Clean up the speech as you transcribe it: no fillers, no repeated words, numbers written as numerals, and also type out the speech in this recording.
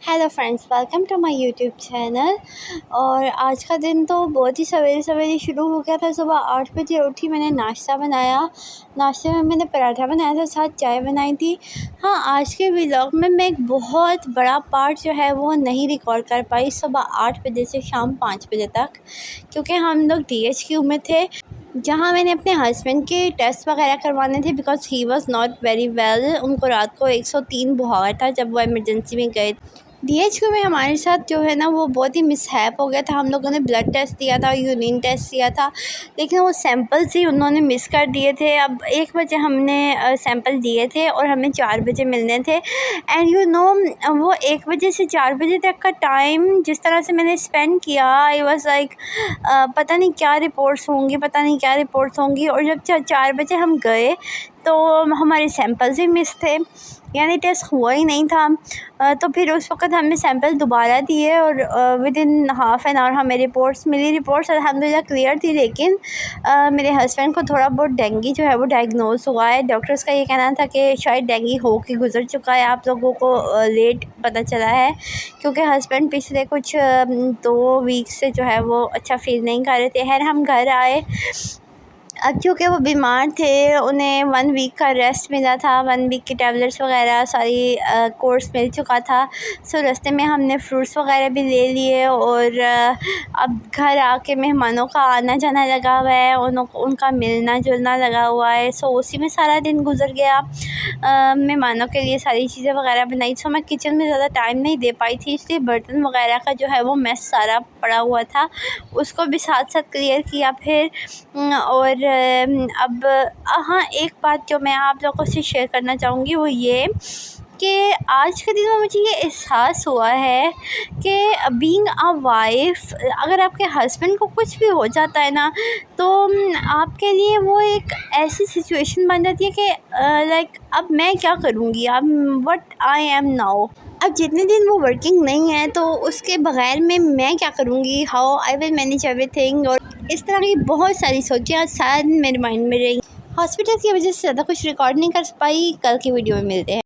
Hello friends, welcome to my YouTube channel. और आज का दिन तो बहुत ही सवेरे सवेरे शुरू हो गया था। सुबह 8 बजे उठी, मैंने नाश्ता बनाया। नाश्ते में मैंने पराठा बनाया था, साथ चाय बनाई थी। हाँ, आज के व्लॉग में मैं एक बहुत बड़ा पार्ट जो है वो नहीं रिकॉर्ड कर पाई सुबह 8 बजे से शाम 5 बजे तक, क्योंकि हम लोग DHQ में थे, जहाँ मैंने अपने हस्बैंड के टेस्ट वगैरह करवाने थे because he was not very well. उनको रात को 103 बुखार था जब वो इमरजेंसी में गए। DHQ में हमारे साथ जो है ना वो बहुत ही मिसहैप हो गया था। हम लोगों ने ब्लड टेस्ट दिया था, यूरिन टेस्ट दिया था, लेकिन वो सैंपल्स ही उन्होंने मिस कर दिए थे। अब 1 बजे हमने सैंपल दिए थे और हमें 4 बजे मिलने थे। एंड वो 1 बजे से 4 बजे तक का टाइम जिस तरह से मैंने स्पेंड किया, आई वाज़ लाइक पता नहीं क्या रिपोर्ट्स होंगी, पता नहीं क्या रिपोर्ट्स होंगी। और जब 4 बजे हम गए तो हमारे सैंपल्स ही मिस थे, यानी टेस्ट हुआ ही नहीं था। तो फिर उस वक़्त हमने सैंपल दोबारा दिए और विदिन हाफ़ एन आवर हमें रिपोर्ट्स मिली। रिपोर्ट्स अल्हम्दुलिल्लाह क्लियर थी, लेकिन मेरे हस्बैंड को थोड़ा बहुत डेंगू जो है वो डायग्नोज़ हुआ है। डॉक्टर्स का ये कहना था कि शायद डेंगू हो के गुज़र चुका है, आप लोगों को लेट पता चला है, क्योंकि हस्बैंड पिछले कुछ 2 वीक से जो है वो अच्छा फ़ील नहीं कर रहे थे। खैर, हम घर आए। अब चूँकि वो बीमार थे, उन्हें 1 वीक का रेस्ट मिला था, 1 वीक की टैबलेट्स वगैरह सारी कोर्स मिल चुका था। सो रास्ते में हमने फ्रूट्स वगैरह भी ले लिए और अब घर आके मेहमानों का आना जाना लगा हुआ है, उनका मिलना जुलना लगा हुआ है। सो उसी में सारा दिन गुजर गया। मेहमानों के लिए सारी चीज़ें वगैरह बनाई। सो मैं किचन में ज़्यादा टाइम नहीं दे पाई थी, इसलिए बर्तन वगैरह का जो है वो मेस सारा पड़ा हुआ था, उसको भी साथ साथ क्लियर किया फिर। और अब हाँ, एक बात जो मैं आप लोगों से शेयर करना चाहूँगी वो ये कि आज के दिन में मुझे ये एहसास हुआ है कि बीइंग अ वाइफ़, अगर आपके हस्बैंड को कुछ भी हो जाता है ना, तो आपके लिए वो एक ऐसी सिचुएशन बन जाती है कि लाइक अब मैं क्या करूँगी, अब व्हाट आई एम नाउ। अब जितने दिन वो वर्किंग नहीं है तो उसके बगैर में मैं क्या करूँगी, how I will manage everything. और इस तरह की बहुत सारी सोचें आज सारा दिन मेरे माइंड में रही। हॉस्पिटल की वजह से ज़्यादा कुछ रिकॉर्ड नहीं कर पाई। कल की वीडियो में मिलते हैं।